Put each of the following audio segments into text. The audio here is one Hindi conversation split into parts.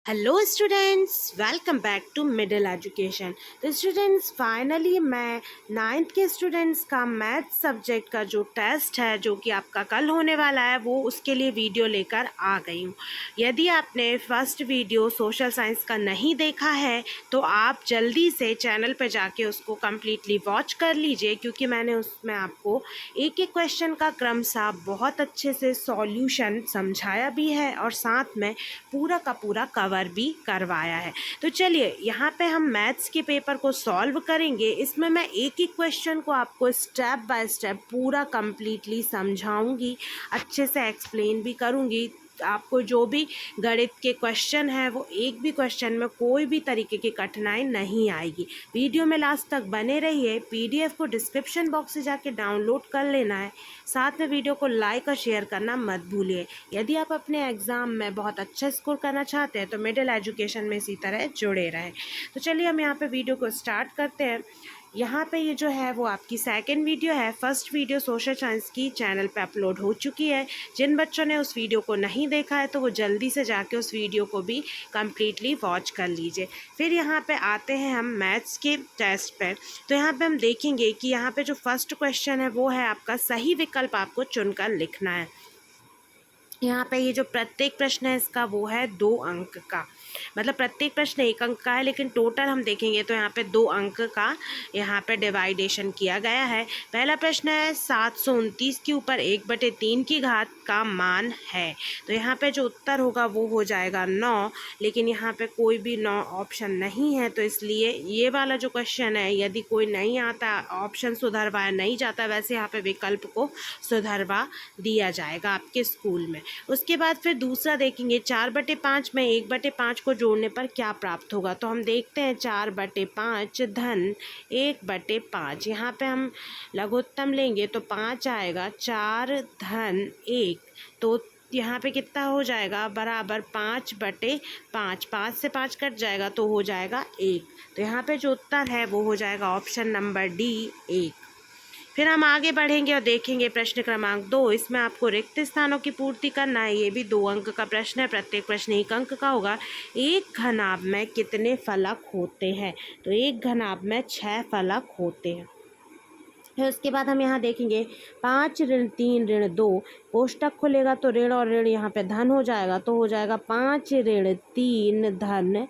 Hello students, welcome back to middle education. तो स्टूडेंट्स, फाइनली मैं नाइन्थ के स्टूडेंट्स का मैथ सब्जेक्ट का जो टेस्ट है जो कि आपका कल होने वाला है वो उसके लिए वीडियो लेकर आ गई हूँ। यदि आपने फर्स्ट वीडियो सोशल साइंस का नहीं देखा है तो आप जल्दी से चैनल पर जाके उसको कम्प्लीटली वॉच कर लीजिए, क्योंकि मैंने उसमें आपको एक एक क्वेश्चन का क्रमशः बहुत अच्छे से सॉल्यूशन समझाया भी है और साथ में पूरा का पूरा कवर भी करवाया है। तो चलिए यहाँ पे हम मैथ्स के पेपर को सॉल्व करेंगे। इसमें मैं एक एक क्वेश्चन को आपको स्टेप बाय स्टेप पूरा कंप्लीटली समझाऊंगी, अच्छे से एक्सप्लेन भी करूंगी। आपको जो भी गणित के क्वेश्चन है वो एक भी क्वेश्चन में कोई भी तरीके की कठिनाई नहीं आएगी। वीडियो में लास्ट तक बने रहिए। पीडीएफ को डिस्क्रिप्शन बॉक्स से जाके डाउनलोड कर लेना है। साथ में वीडियो को लाइक और शेयर करना मत भूलिए। यदि आप अपने एग्ज़ाम में बहुत अच्छा स्कोर करना चाहते हैं तो मिडिल एजुकेशन में इसी तरह जुड़े रहें। तो चलिए हम यहाँ पे वीडियो को स्टार्ट करते हैं। यहाँ पे ये जो है वो आपकी सेकंड वीडियो है। फर्स्ट वीडियो सोशल साइंस की चैनल पे अपलोड हो चुकी है। जिन बच्चों ने उस वीडियो को नहीं देखा है तो वो जल्दी से जाके उस वीडियो को भी कम्प्लीटली वॉच कर लीजिए। फिर यहाँ पे आते हैं हम मैथ्स के टेस्ट पे। तो यहाँ पे हम देखेंगे कि यहाँ पे जो फर्स्ट क्वेश्चन है वो है आपका सही विकल्प आपको चुनकर लिखना है। यहाँ पे ये जो प्रत्येक प्रश्न है इसका वो है 2 अंक का, मतलब प्रत्येक प्रश्न 1 अंक का है, लेकिन टोटल हम देखेंगे तो यहाँ पे 2 अंक का यहाँ पे डिवाइडेशन किया गया है। पहला प्रश्न है 729 के ऊपर 1/3 की घात का मान है। तो यहाँ पे जो उत्तर होगा वो हो जाएगा 9, लेकिन यहाँ पे कोई भी 9 ऑप्शन नहीं है, तो इसलिए ये वाला जो क्वेश्चन है यदि कोई नहीं आता, ऑप्शन सुधरवाया नहीं जाता, वैसे यहाँ पे विकल्प को सुधरवा दिया जाएगा आपके स्कूल में। उसके बाद फिर दूसरा देखेंगे 4/5 में 1/5 को जोड़ने पर क्या प्राप्त होगा। तो हम देखते हैं 4/5 धन 1/5। यहाँ पे हम लघुत्तम लेंगे तो 5 आएगा, 4 धन 1, तो यहाँ पे कितना हो जाएगा बराबर 5/5। 5 से 5 कट जाएगा तो हो जाएगा 1। तो यहाँ पे जो उत्तर है वो हो जाएगा ऑप्शन नंबर डी 1। फिर हम आगे बढ़ेंगे और देखेंगे प्रश्न क्रमांक 2। इसमें आपको रिक्त स्थानों की पूर्ति करना है। ये भी 2 अंक का प्रश्न है। प्रत्येक प्रश्न 1 अंक का होगा। एक घनाभ में कितने फलक होते हैं। तो एक घनाभ में 6 फलक होते हैं। फिर उसके बाद हम यहाँ देखेंगे 5 ऋण 3 ऋण 2, कोष्टक खुलेगा तो ऋण और ऋण यहाँ पे धन हो जाएगा, तो हो जाएगा 5 ऋण 3 धन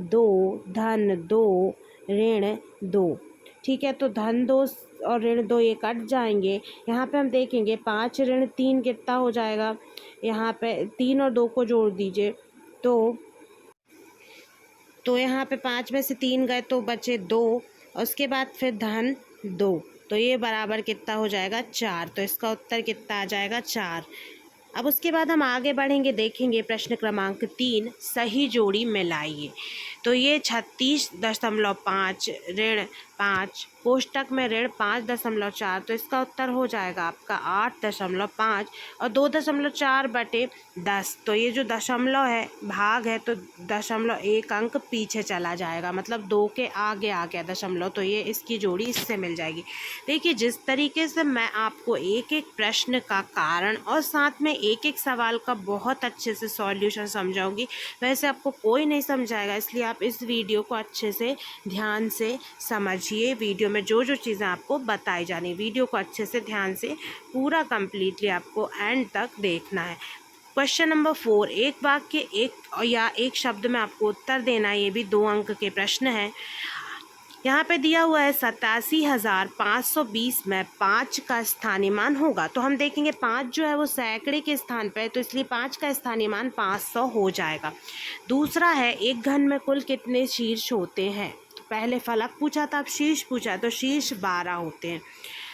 2 ऋण 2। ठीक है, तो धन 2 और ऋण 2 ये कट जाएंगे। यहाँ पे हम देखेंगे 5 ऋण 3 कितना हो जाएगा, यहाँ पे 3 और 2 को जोड़ दीजिए तो यहाँ पे 5 में से 3 गए तो बचे 2, और उसके बाद फिर धन 2, तो ये बराबर कितना हो जाएगा 4। तो इसका उत्तर कितना आ जाएगा 4। अब उसके बाद हम आगे बढ़ेंगे, देखेंगे प्रश्न क्रमांक 3 सही जोड़ी मिलाइए। तो ये 36.5 ऋण 5, कोष्टक में ऋण 5.4, तो इसका उत्तर हो जाएगा आपका 8.5 और 2.4/10। तो ये जो दशमलव है भाग है तो 0.1 अंक पीछे चला जाएगा, मतलब 2 के आगे आ गया दशमलव, तो ये इसकी जोड़ी इससे मिल जाएगी। देखिए जिस तरीके से मैं आपको एक एक प्रश्न का कारण और साथ में एक एक सवाल का बहुत अच्छे से सॉल्यूशन समझाऊंगी, वैसे आपको कोई नहीं समझाएगा, इसलिए आप इस वीडियो को अच्छे से ध्यान से समझिए। वीडियो में जो जो चीज़ें आपको बताई जानी, वीडियो को अच्छे से ध्यान से पूरा कंप्लीटली आपको एंड तक देखना है। क्वेश्चन नंबर 4, एक वाक्य एक शब्द में आपको उत्तर देना है। ये भी 2 अंक के प्रश्न है। यहाँ पे दिया हुआ है 87,520 में 5 का स्थानीय मान होगा। तो हम देखेंगे 5 जो है वो सैकड़े के स्थान पे है, तो इसलिए 5 का स्थानीय मान 500 हो जाएगा। दूसरा है एक घन में कुल कितने शीर्ष होते हैं। तो पहले फलक पूछा था, अब शीर्ष पूछा, तो शीर्ष 12 होते हैं।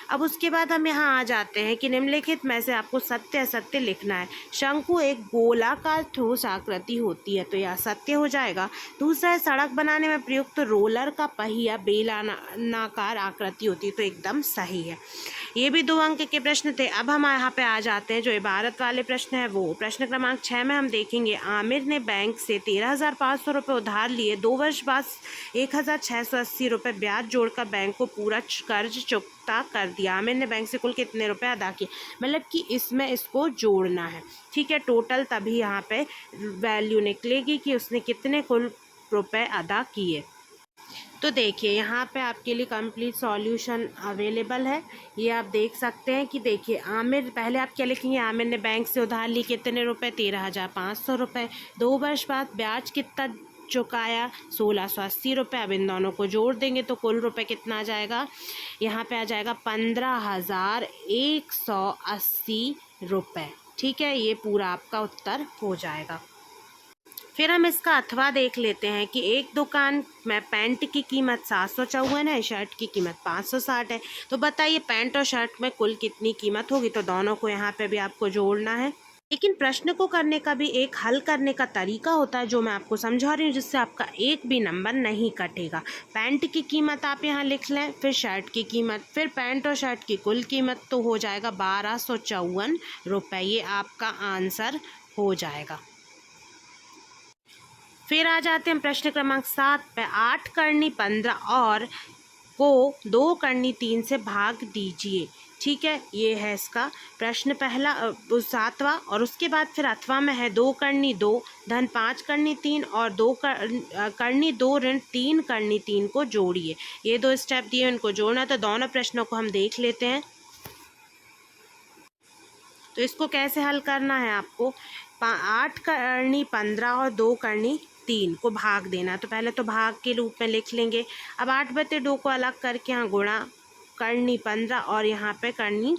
अब उसके बाद हम यहाँ आ जाते हैं कि निम्नलिखित में से आपको सत्य असत्य लिखना है। शंकु एक गोलाकार ठोस आकृति होती है, तो यह सत्य हो जाएगा। दूसरा है सड़क बनाने में प्रयुक्त रोलर का पहिया बेलनाकार आकृति होती है, तो एकदम सही है। ये भी 2 अंक के प्रश्न थे। अब हम यहाँ पे आ जाते हैं जो इबारत वाले प्रश्न है वो। प्रश्न क्रमांक 6 में हम देखेंगे आमिर ने बैंक से 13,500 रुपये उधार लिए, 2 वर्ष बाद 1,680 रुपये ब्याज जोड़कर बैंक को पूरा कर्ज चुकता कर दिया। आमिर ने बैंक से कुल कितने रुपए अदा किए, मतलब कि इसमें इसको जोड़ना है, ठीक है। टोटल तभी यहाँ पे वैल्यू निकलेगी कि उसने कितने कुल रुपए अदा किए। तो देखिए यहाँ पे आपके लिए कंप्लीट सॉल्यूशन अवेलेबल है, ये आप देख सकते हैं कि देखिए आमिर, पहले आप क्या लिखेंगे, आमिर ने बैंक से उधार ली कितने रुपए, 13,500 रुपये, 2 वर्ष बाद ब्याज कितना चुकाया, 1,680 रुपये। अब इन दोनों को जोड़ देंगे तो कुल रुपए कितना आ जाएगा, यहाँ पे आ जाएगा 15,180 रुपये, ठीक है। ये पूरा आपका उत्तर हो जाएगा। फिर हम इसका अथवा देख लेते हैं कि एक दुकान में पैंट की कीमत 754 है, शर्ट की कीमत 560 है। तो बताइए पैंट और शर्ट में कुल कितनी कीमत होगी। तो दोनों को यहाँ पे भी आपको जोड़ना है। लेकिन प्रश्न को करने का भी एक हल करने का तरीका होता है जो मैं आपको समझा रही हूँ, जिससे आपका एक भी नंबर नहीं कटेगा। पैंट की कीमत आप यहाँ लिख लें, फिर शर्ट की कीमत, फिर पैंट और शर्ट की कुल कीमत, तो हो जाएगा 1,254 रुपये। ये आपका आंसर हो जाएगा। फिर आ जाते हैं प्रश्न क्रमांक 7 पे। 8 करनी 15 और को 2 करनी 3 से भाग दीजिए, ठीक है। ये है इसका प्रश्न पहला 7वां। और उसके बाद फिर 8वां में है 2 करनी 2 धन 5 करनी 3 और 2 करनी 2 ऋण 3 करनी 3 को जोड़िए। ये 2 स्टेप दिए, उनको जोड़ना। तो दोनों प्रश्नों को हम देख लेते हैं। तो इसको कैसे हल करना है आपको, 8 करनी 15 और 2 करनी 3 को भाग देना। तो पहले तो भाग के रूप में लिख लेंगे। अब 8/2 को अलग करके यहाँ गुणा करनी 15 और यहाँ पे करनी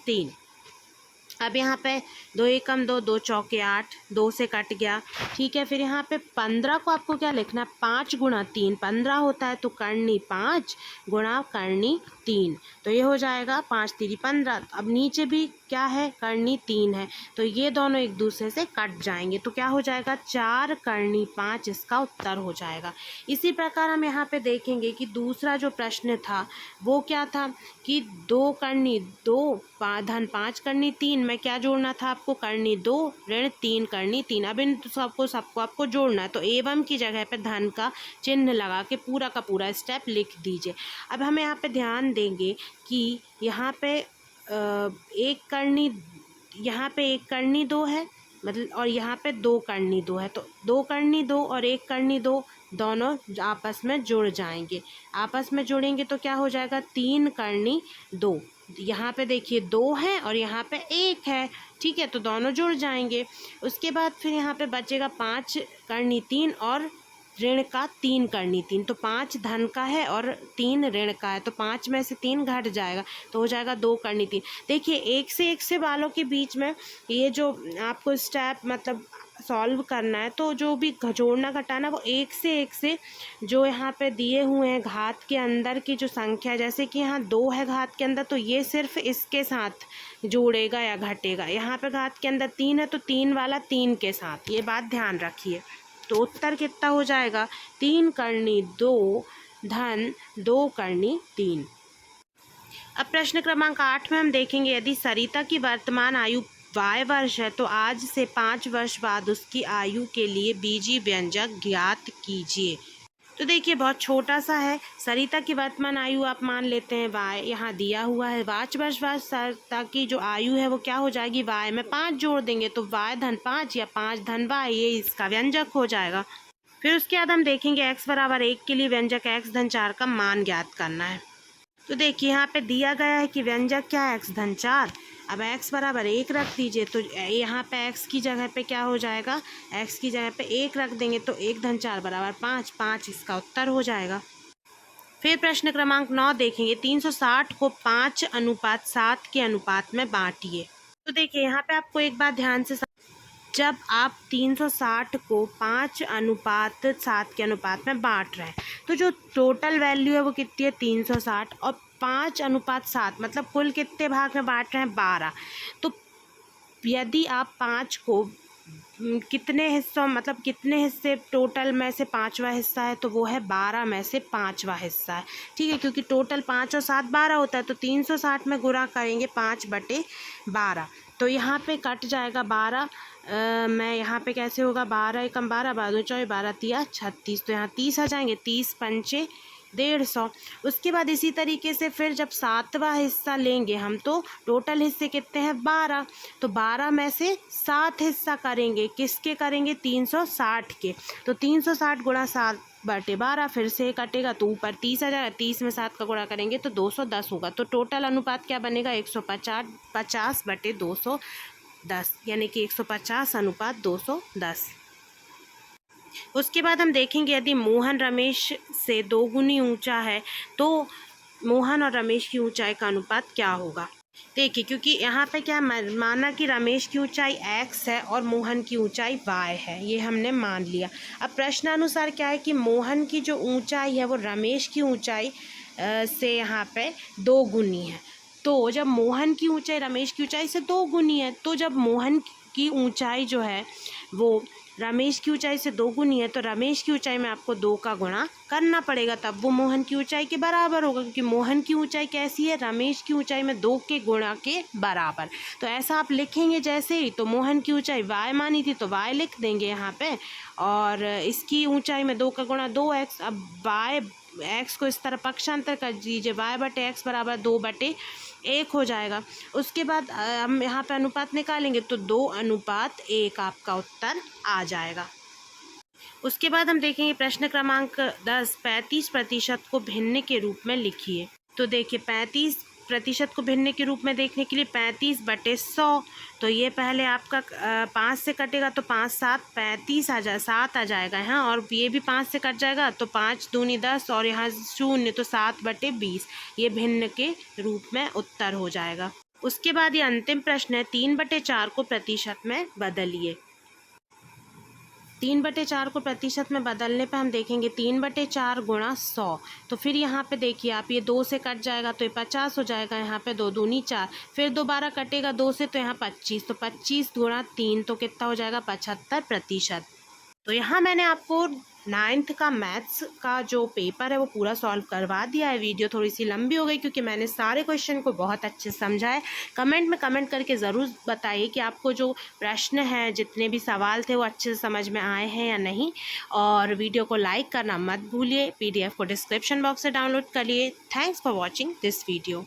3। अब यहाँ पे 2 एकम 2, 2 चौके 8, 2 से कट गया, ठीक है। फिर यहाँ पे 15 को आपको क्या लिखना है, 5 गुणा 3 15 होता है, तो करनी 5 गुणा करनी 3, तो ये हो जाएगा 5 3 15। अब नीचे भी क्या है, करनी 3 है, तो ये दोनों एक दूसरे से कट जाएंगे, तो क्या हो जाएगा 4 करनी 5, इसका उत्तर हो जाएगा। इसी प्रकार हम यहाँ पे देखेंगे कि दूसरा जो प्रश्न था वो क्या था कि 2 करनी 2 धन 5 करनी 3 में क्या जोड़ना था आपको, करनी 2 ऋण 3 करनी 3। अब इन सबको आपको जोड़ना है, तो एवं की जगह पे धन का चिन्ह लगा के पूरा का पूरा स्टेप लिख दीजिए। अब हमें यहाँ पे ध्यान देंगे कि यहाँ पे एक करनी 2 है, मतलब, और यहाँ पे 2 करनी 2 है, तो 2 करनी 2 और 1 करनी 2 दोनों आपस में जुड़ जाएंगे। आपस में जुड़ेंगे तो क्या हो जाएगा, 3 करनी 2। यहाँ पे देखिए 2 है और यहाँ पे 1 है, ठीक है, तो दोनों जुड़ जाएंगे। उसके बाद फिर यहाँ पे बचेगा 5 करनी 3 और ऋण का 3 करनी 3, तो 5 धन का है और 3 ऋण का है, तो 5 में से 3 घट जाएगा, तो हो जाएगा 2 करनी 3। देखिए एक से वालों के बीच में ये जो आपको स्टेप मतलब सॉल्व करना है, तो जो भी जोड़ना घटाना वो एक से जो यहाँ पे दिए हुए हैं घात के अंदर की जो संख्या, जैसे कि यहाँ 2 है घात के अंदर, तो ये सिर्फ इसके साथ जोड़ेगा या घटेगा। यहाँ पे घात के अंदर 3 है, तो 3 वाला 3 के साथ, ये बात ध्यान रखिए। तो उत्तर कितना हो जाएगा, 3 करनी 2 धन 2 करनी 3। अब प्रश्न क्रमांक 8 में हम देखेंगे यदि सरिता की वर्तमान आयु y वर्ष है तो आज से 5 वर्ष बाद उसकी आयु के लिए बीजीय व्यंजक ज्ञात कीजिए। तो देखिए बहुत छोटा सा है। सरिता की वर्तमान आयु आप मान लेते हैं y, यहाँ दिया हुआ है 5 वर्ष बाद सरिता की जो आयु है वो क्या हो जाएगी, y में 5 जोड़ देंगे तो y धन 5 या 5 धन y, ये इसका व्यंजक हो जाएगा। फिर उसके बाद हम देखेंगे x बराबर 1 के लिए व्यंजक x धन 4 का मान ज्ञात करना है। तो देखिए यहाँ पे दिया गया है कि व्यंजक क्या है, x धन 4। अब x बराबर 1 रख दीजिए, तो यहाँ पे x की जगह पे क्या हो जाएगा, x की जगह पे 1 रख देंगे तो 1 धन 4 बराबर 5, 5 इसका उत्तर हो जाएगा। फिर प्रश्न क्रमांक 9 देखेंगे 360 को 5:7 के अनुपात में बांटिए। तो देखिए यहाँ पे आपको एक बात ध्यान से, जब आप 360 को 5:7 के अनुपात में बांट रहे हैं तो जो टोटल वैल्यू है वो कितनी है, 360, और 5:7 मतलब कुल कितने भाग में बांट रहे हैं, 12। तो यदि आप 5 को कितने हिस्सों मतलब कितने हिस्से टोटल में से पाँचवा हिस्सा है, तो वो है 12 में से पाँचवा हिस्सा है। ठीक है, क्योंकि टोटल 5 और 7 12 होता है, तो 360 में गुणा करेंगे 5/12। तो यहाँ पे कट जाएगा 12। मैं यहाँ पे कैसे होगा, 12 एकम 12, 12 चौबीस, 12 तिया 36, तो यहाँ 30 आ जाएंगे, 30 पंचे 150। उसके बाद इसी तरीके से फिर जब 7वां हिस्सा लेंगे हम, तो टोटल हिस्से कितने हैं 12, तो 12 में से 7 हिस्सा करेंगे, किसके करेंगे 360 के, तो 360 गुणा 7/12, फिर से कटेगा तो ऊपर 30 आ जाएगा, 30 में 7 का गुणा करेंगे तो 210 होगा। तो टोटल अनुपात क्या बनेगा 150/210, यानी कि 150/210। उसके बाद हम देखेंगे यदि मोहन रमेश से 2 गुनी ऊंचा है, तो मोहन और रमेश की ऊंचाई का अनुपात क्या होगा। देखिए, क्योंकि यहाँ पे क्या माना कि रमेश की ऊंचाई x है और मोहन की ऊंचाई y है, ये हमने मान लिया। अब प्रश्नानुसार क्या है कि मोहन की जो ऊंचाई है वो रमेश की ऊंचाई से यहाँ पे 2 गुनी है। तो जब मोहन की ऊंचाई रमेश की ऊंचाई से 2 गुनी है, तो जब मोहन की ऊंचाई जो है वो रमेश की ऊंचाई से 2 गुनी है, तो रमेश की ऊंचाई में आपको 2 का गुणा करना पड़ेगा, तब वो मोहन की ऊंचाई के बराबर होगा, क्योंकि मोहन की ऊंचाई कैसी है, रमेश की ऊंचाई में 2 के गुणा के बराबर। तो ऐसा आप लिखेंगे जैसे ही, तो मोहन की ऊंचाई y मानी थी तो y लिख देंगे यहाँ पे, और इसकी ऊंचाई में 2 का गुणा 2x। अब x को इस तरह पक्षांतर कर दीजिए, y/x बराबर 2/1 हो जाएगा। उसके बाद हम यहाँ पे अनुपात निकालेंगे, तो 2:1 आपका उत्तर आ जाएगा। उसके बाद हम देखेंगे प्रश्न क्रमांक 10, 35% को भिन्न के रूप में लिखिए। तो देखिए 35% को भिन्न के रूप में देखने के लिए 35/100, तो ये पहले आपका 5 से कटेगा, तो 5 7 35 7 आ जाएगा यहाँ, और ये भी 5 से कट जाएगा, तो 5 दूनी 10, और यहाँ 0, तो 7/20 ये भिन्न के रूप में उत्तर हो जाएगा। उसके बाद ये अंतिम प्रश्न है, 3/4 को प्रतिशत में बदलिए। 3/4 को प्रतिशत में बदलने पे हम देखेंगे 3/4 गुणा 100, तो फिर यहाँ पे देखिए आप, ये 2 से कट जाएगा तो ये 50 हो जाएगा, यहाँ पे 2 दूनी 4, फिर दोबारा कटेगा 2 से, तो यहाँ 25, तो 25 गुणा 3, तो कितना हो जाएगा 75%। तो यहाँ मैंने आपको 9th का मैथ्स का जो पेपर है वो पूरा सॉल्व करवा दिया है। वीडियो थोड़ी सी लंबी हो गई क्योंकि मैंने सारे क्वेश्चन को बहुत अच्छे से समझा है। कमेंट में कमेंट करके ज़रूर बताइए कि आपको जो प्रश्न हैं, जितने भी सवाल थे, वो अच्छे से समझ में आए हैं या नहीं। और वीडियो को लाइक करना मत भूलिए। PDF को डिस्क्रिप्शन बॉक्स से डाउनलोड करिए। Thanks for watching this video.